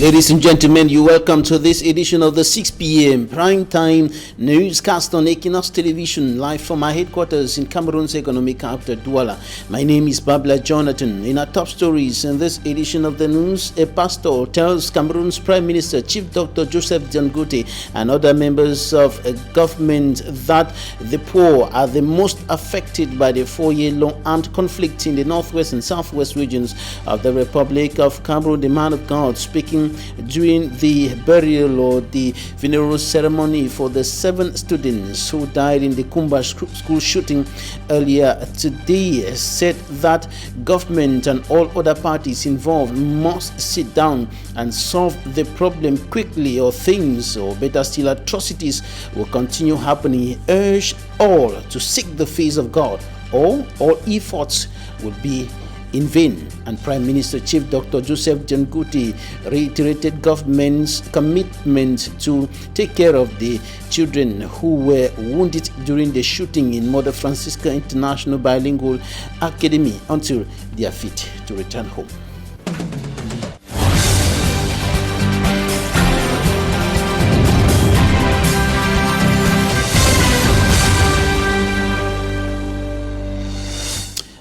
Ladies and gentlemen, you welcome to this edition of the 6 p.m. primetime newscast on Équinoxe Television, live from our headquarters in Cameroon's economic capital, Douala. My name is Babla Jonathan. In our top stories in this edition of the news, a pastor tells Cameroon's Prime Minister, Chief Dr. Joseph Diangote, and other members of government that the poor are the most affected by the 4-year-long armed conflict in the northwest and southwest regions of the Republic of Cameroon. The man of God speaking during the burial or the funeral ceremony for the 7 students who died in the Kumba school shooting earlier today said that government and all other parties involved must sit down and solve the problem quickly, or things, or better still, atrocities will continue happening. He urged all to seek the face of God, or all efforts will be in vain. And Prime Minister Chief Dr. Joseph Diangote reiterated government's commitment to take care of the children who were wounded during the shooting in Mother Francisca International Bilingual Academy until they are fit to return home.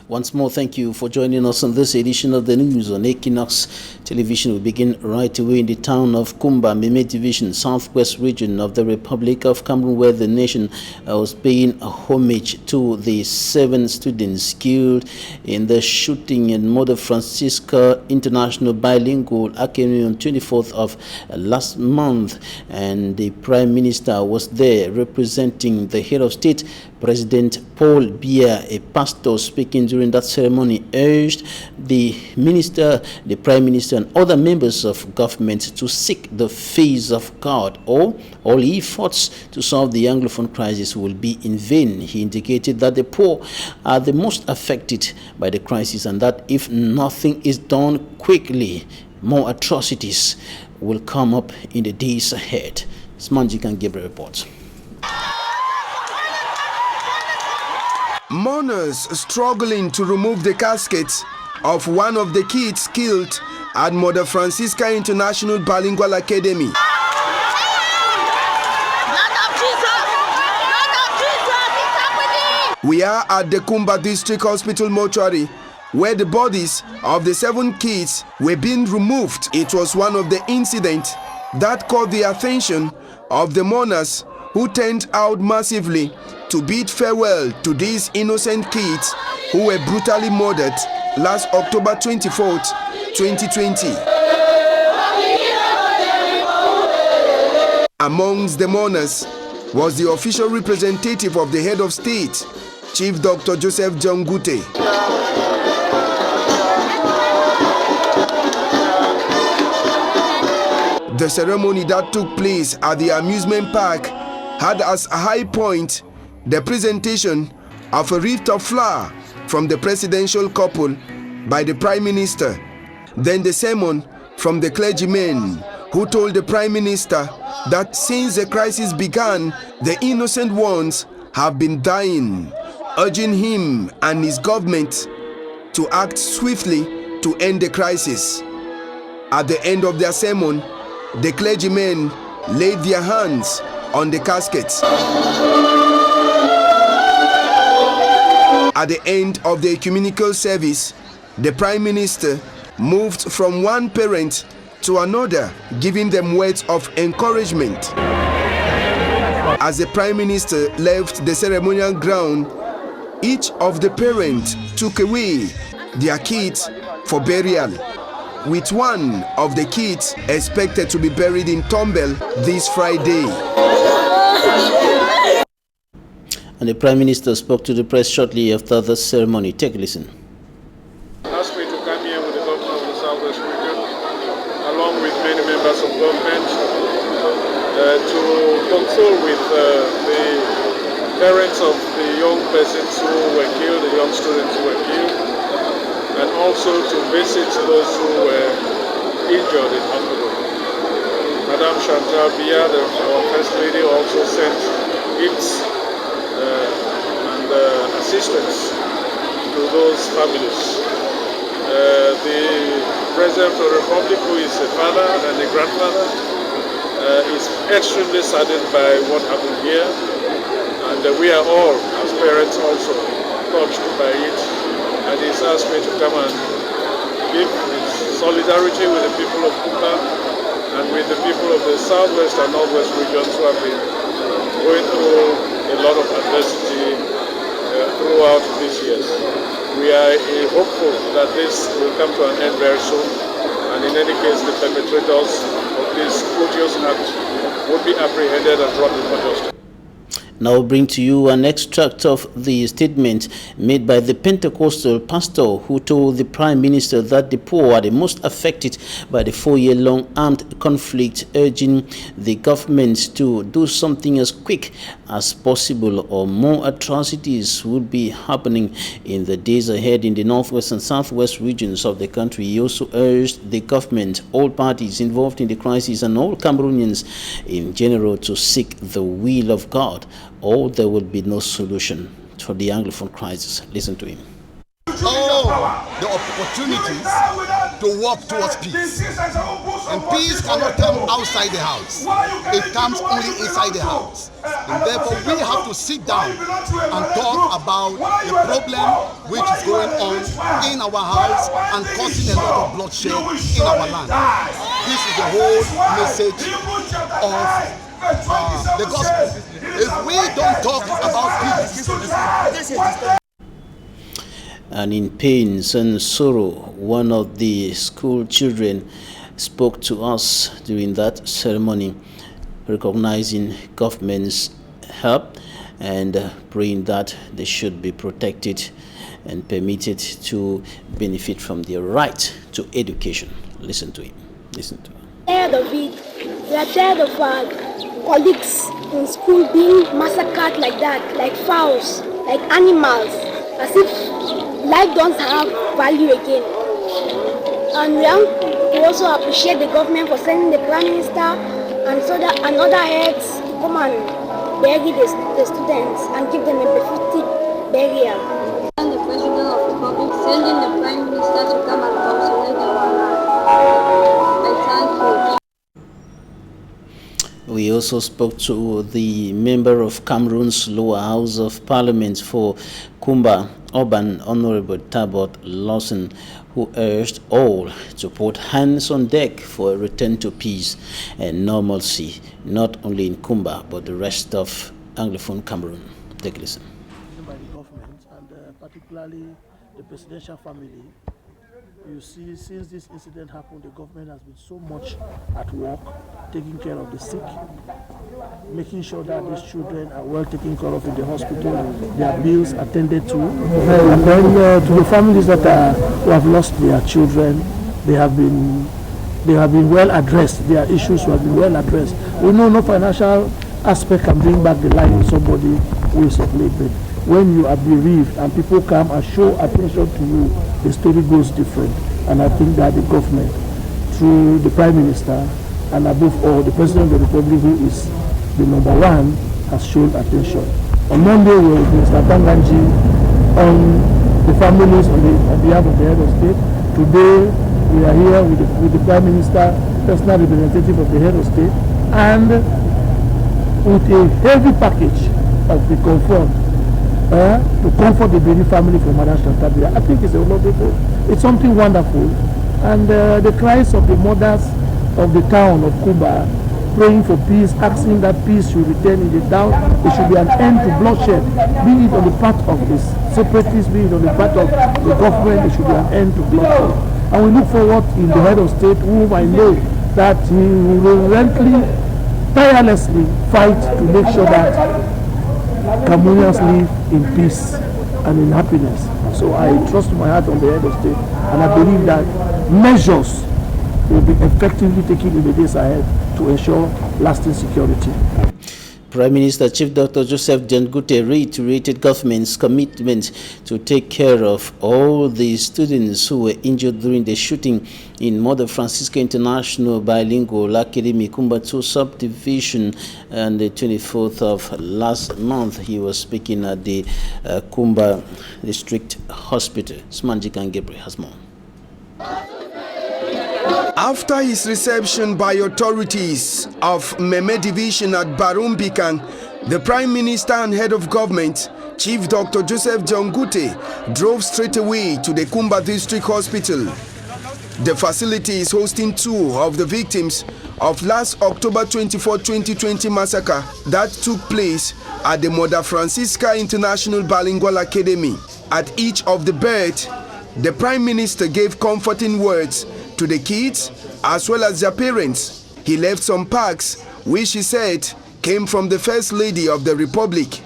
Once more, thank you for joining us on this edition of the news on Équinoxe Television. We begin right away in the town of Kumba, Meme Division, southwest region of the Republic of Cameroon, where the nation was paying homage to the 7 students killed in the shooting in Mother Francisca International Bilingual Academy on 24th of last month. And the Prime Minister was there representing the head of state, President Paul Biya. A pastor speaking during that ceremony urged the minister, the Prime Minister, and other members of government to seek the face of God, or all efforts to solve the Anglophone crisis will be in vain. He indicated that the poor are the most affected by the crisis, and that if nothing is done quickly, more atrocities will come up in the days ahead. Smanjik and Gabriel reports. Mourners struggling to remove the casket of one of the kids killed at Mother Francisca International Bilingual Academy. We are at the Kumba District Hospital mortuary, where the bodies of the 7 kids were being removed. It was one of the incidents that caught the attention of the mourners, who turned out massively to bid farewell to these innocent kids who were brutally murdered last October 24th, 2020. Amongst the mourners was the official representative of the head of state, Chief Dr. Joseph Diangote. The ceremony that took place at the amusement park had as a high point the presentation of a wreath of flower from the presidential couple by the Prime Minister, then the sermon from the clergymen, who told the Prime Minister that since the crisis began, the innocent ones have been dying, urging him and his government to act swiftly to end the crisis. At the end of their sermon, the clergymen laid their hands on the caskets. At the end of the ecumenical service, the Prime Minister moved from one parent to another, giving them words of encouragement. As the Prime Minister left the ceremonial ground, each of the parents took away their kids for burial, with one of the kids expected to be buried in Tombel this Friday. And the Prime Minister spoke to the press shortly after the ceremony. Take a listen. Asked me to come here with the governor of the Southwest region, along with many members of government, to console with the parents of the young persons who were killed, the young students who were killed, and also to visit those who were injured in hospital. Madame Chantal Biya, our First Lady, also sent gifts and assistance to those families. The President of the Republic, who is a father and a grandfather, is extremely saddened by what happened here. And we are all, as parents, also touched by it. And he's asked me to come and give his solidarity with the people of Kumba and with the people of the southwest and northwest regions who have been going through a lot of adversity throughout these years. We are hopeful that this will come to an end very soon, and in any case the perpetrators of this odious act would be apprehended and brought before justice. Now I'll bring to you an extract of the statement made by the Pentecostal pastor who told the Prime Minister that the poor are the most affected by the 4-year-long armed conflict, urging the government to do something as quick as possible or more atrocities will be happening in the days ahead in the northwest and southwest regions of the country. He also urged the government, all parties involved in the crisis and all Cameroonians in general to seek the will of God, or there will be no solution for the Anglophone crisis. Listen to him. All the opportunities to work towards peace. And peace cannot come outside the house. It comes only inside the house. And therefore we have to sit down and talk about the problem which is going on in our house and causing a lot of bloodshed in our land. This is the whole message of the gospel. If we don't talk about peace, and in pains and sorrow, one of the school children spoke to us during that ceremony, recognizing government's help and praying that they should be protected and permitted to benefit from their right to education. Listen to him. Listen to him. Tired of it. We are tired of our colleagues in school being massacred like that, like fowls, like animals, as if life doesn't have value again. And we want to also appreciate the government for sending the Prime Minister and other heads to come and bury the students and give them a befitting burial. And the President of the Republic sending the Prime Minister to come and consolidate our land. I thank you. We also spoke to the member of Cameroon's lower house of parliament for Kumba, Urban, Honorable Tabot Lawson, who urged all to put hands on deck for a return to peace and normalcy, not only in Kumba, but the rest of Anglophone Cameroon. Take a listen. By the government and particularly the presidential family. You see, since this incident happened, the government has been so much at work, taking care of the sick, making sure that these children are well taken care of in the hospital, their bills attended to, and then to the families that who have lost their children, they have been well addressed. Their issues have been well addressed. We know no financial aspect can bring back the life of somebody who is of late. When you are bereaved and people come and show attention to you, the story goes different. And I think that the government, through the Prime Minister, and above all, the President of the Republic, who is the #1, has shown attention. On Monday, we will be Mr. Banganji on the families on behalf of the head of state. Today, we are here with the Prime Minister, personal representative of the head of state, and with a heavy package of the confront. To comfort the Beni family from Madam Shantabia. I think it's a wonderful, it's something wonderful. And the cries of the mothers of the town of Kumba, praying for peace, asking that peace should return in the town. There should be an end to bloodshed, be it on the part of the separatists, be it on the part of the government. There should be an end to bloodshed. And we look forward in the head of state, whom I know that he will relentlessly, tirelessly fight to make sure that Cameroonians live in peace and in happiness. So I trust my heart on the head of state, and I believe that measures will be effectively taken in the days ahead to ensure lasting security. Prime Minister Chief Dr. Joseph Jangute reiterated government's commitment to take care of all the students who were injured during the shooting in Mother Francisca International Bilingual Academy, Kumba 2 subdivision, on the 24th of last month. He was speaking at the Kumba District Hospital. Smanjik and Gabriel has more. After his reception by authorities of Meme Division at Barumbikang, the Prime Minister and Head of Government, Chief Dr. Joseph Jongute, drove straight away to the Kumba District Hospital. The facility is hosting 2 of the victims of last October 24, 2020 massacre that took place at the Mother Francisca International Bilingual Academy. At each of the births, the Prime Minister gave comforting words to the kids as well as their parents. He left some packs which he said came from the First Lady of the Republic.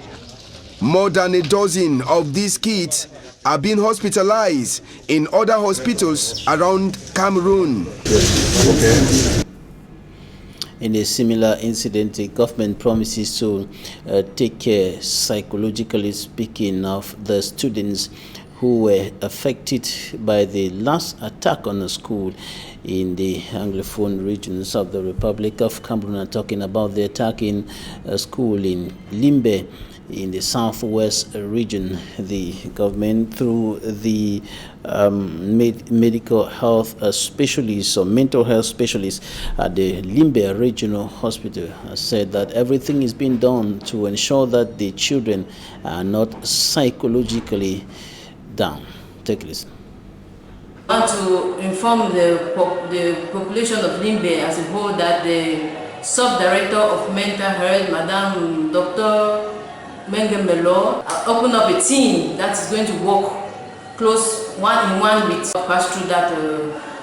More than a dozen of these kids are being hospitalized in other hospitals around Cameroon. In a similar incident, the government promises to take care, psychologically speaking, of the students who were affected by the last attack on a school in the Anglophone regions of the Republic of Cameroon. Talking about the attack in a school in Limbe in the southwest region. The government, through the medical health specialists or mental health specialists at the Limbe Regional Hospital, said that everything is being done to ensure that the children are not psychologically down. Take a listen. I want to inform the population of Limbe as a whole that the Sub-Director of Mental Health, Madame Dr. Mengemelo, opened up a team that is going to work close one-on-one with pass through that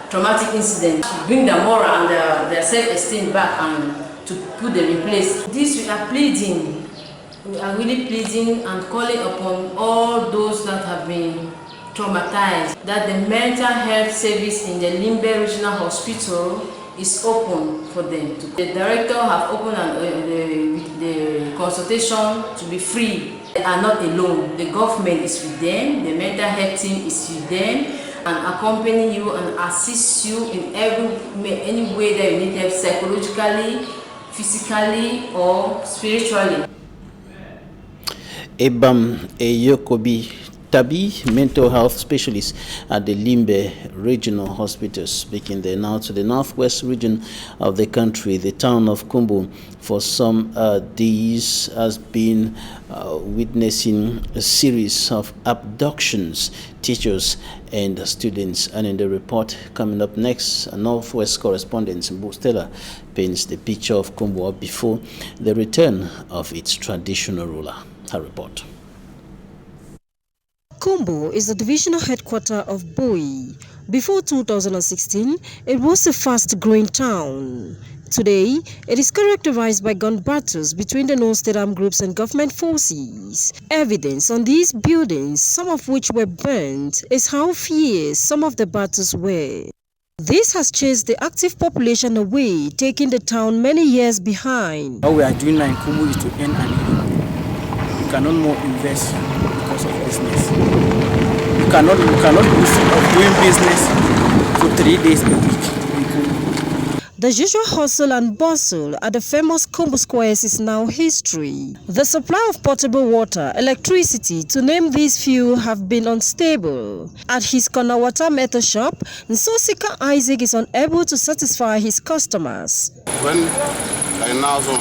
traumatic incident, to bring their moral and their self-esteem back and to put them in place. This we are pleading. We are really pleading and calling upon all those that have been traumatized that the mental health service in the Limbe Regional Hospital is open for them. The director have opened the consultation to be free. They are not alone. The government is with them, the mental health team is with them, and accompany you and assist you in any way that you need help, psychologically, physically, or spiritually. Ebam Eyokobi Tabi, mental health specialist at the Limbe Regional Hospital, speaking there now to the northwest region of the country. The town of Kumbu for some days has been witnessing a series of abductions, teachers and students. And in the report coming up next, a northwest correspondent Stella paints the picture of Kumbu before the return of its traditional ruler. Her report. Kumbu is the divisional headquarters of Bui. Before 2016, it was a fast-growing town. Today, it is characterized by gun battles between the non-state armed groups and government forces. Evidence on these buildings, some of which were burnt, is how fierce some of the battles were. This has chased the active population away, taking the town many years behind. What we are doing now in Kumbu is to earn an income. You cannot more invest because of business. You cannot lose of doing business for 3 days a week. The usual hustle and bustle at the famous Kumbu Squares is now history. The supply of potable water, electricity, to name these few, have been unstable. At his Konawata metal shop, Nsosika Isaac is unable to satisfy his customers. When like now, so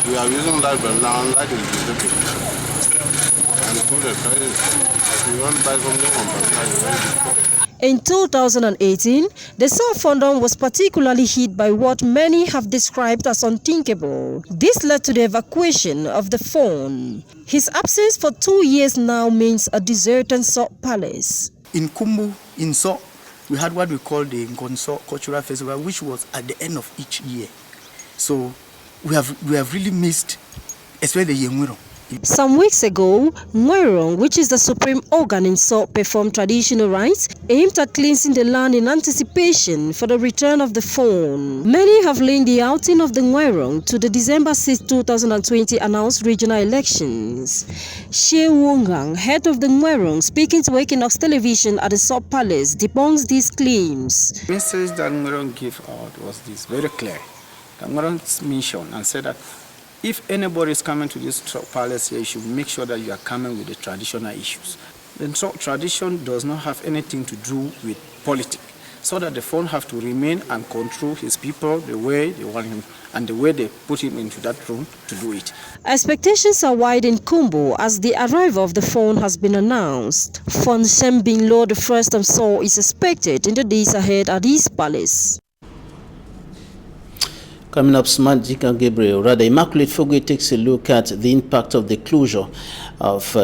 we are using that, but now that is difficult. And for the price, we want to buy something on the side. In 2018, the South Fondon was particularly hit by what many have described as unthinkable. This led to the evacuation of the phone. His absence for 2 years now means a deserted Salt Palace. In Kumbu, in Salt, we had what we call the Ngonso Cultural Festival, which was at the end of each year. So we have really missed, especially the Yengwiro. Some weeks ago, Ngwerong, which is the supreme organ in Salt, performed traditional rites aimed at cleansing the land in anticipation for the return of the phone. Many have linked the outing of the Ngwerong to the December 6, 2020 announced regional elections. She Wongang, head of the Ngwerong, speaking to Équinoxe Television at the Salt Palace, debunks these claims. The message that Ngwerong gave out was this, very clear. The Ngwerong's mission and said that if anybody is coming to this palace here, you should make sure that you are coming with the traditional issues. The tradition does not have anything to do with politics. so that the phone have to remain and control his people the way they want him and the way they put him into that room to do it. Expectations are wide in Kumbo as the arrival of the phone has been announced. Fonshem Bin Law the First of Saul is expected in the days ahead at his palace. Coming up, Smart Jika Gabriel, rather Immaculate Fogwe takes a look at the impact of the closure of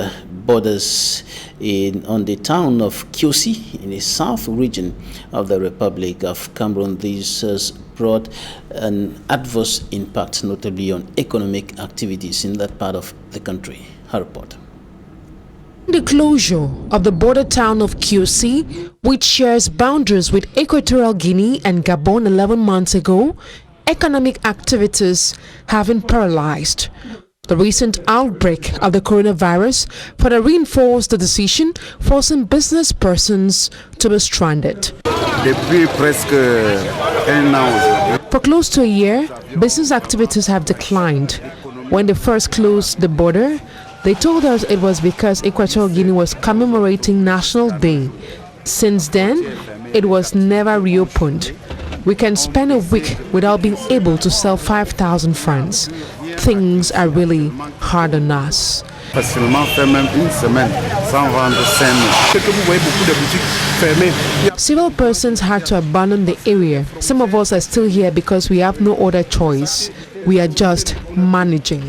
borders on the town of Kiosi in the south region of the Republic of Cameroon. This has brought an adverse impact, notably on economic activities in that part of the country. Her report. The closure of the border town of Kiosi, which shares boundaries with Equatorial Guinea and Gabon 11 months ago, economic activities have been paralyzed. The recent outbreak of the coronavirus further reinforced the decision, forcing business persons to be stranded. For close to a year, business activities have declined. When they first closed the border, they told us it was because Equatorial Guinea was commemorating National Day. Since then, it was never reopened. We can spend a week without being able to sell 5,000 francs. Things are really hard on us. Several persons had to abandon the area. Some of us are still here because we have no other choice. We are just managing.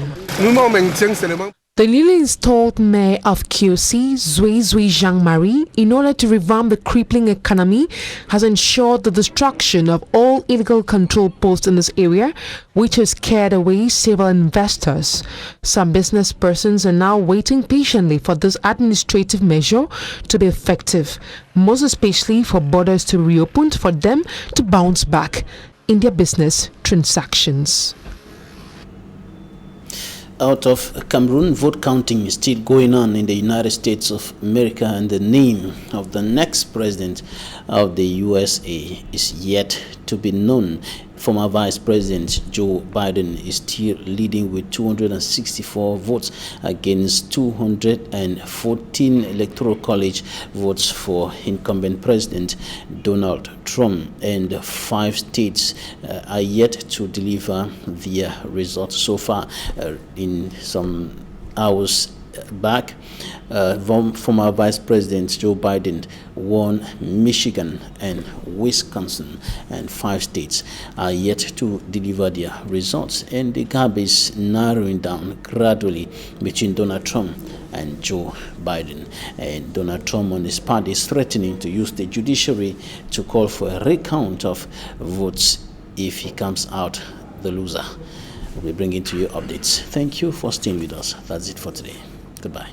The newly installed mayor of Kiosi, Zui Jean-Marie, in order to revamp the crippling economy, has ensured the destruction of all illegal control posts in this area, which has scared away several investors. Some business persons are now waiting patiently for this administrative measure to be effective, most especially for borders to reopen for them to bounce back in their business transactions. Out of Cameroon, vote counting is still going on in the United States of America, and the name of the next president of the USA is yet to be known. Former Vice President Joe Biden is still leading with 264 votes against 214 Electoral College votes for incumbent President Donald Trump, and 5 states are yet to deliver their results so far. In some hours back, former Vice President Joe Biden won Michigan and Wisconsin, and 5 states are yet to deliver their results, and the gap is narrowing down gradually between Donald Trump and Joe Biden. And Donald Trump on his part is threatening to use the judiciary to call for a recount of votes if he comes out the loser. We'll be bringing to you updates. Thank you for staying with us. That's it for today. Goodbye.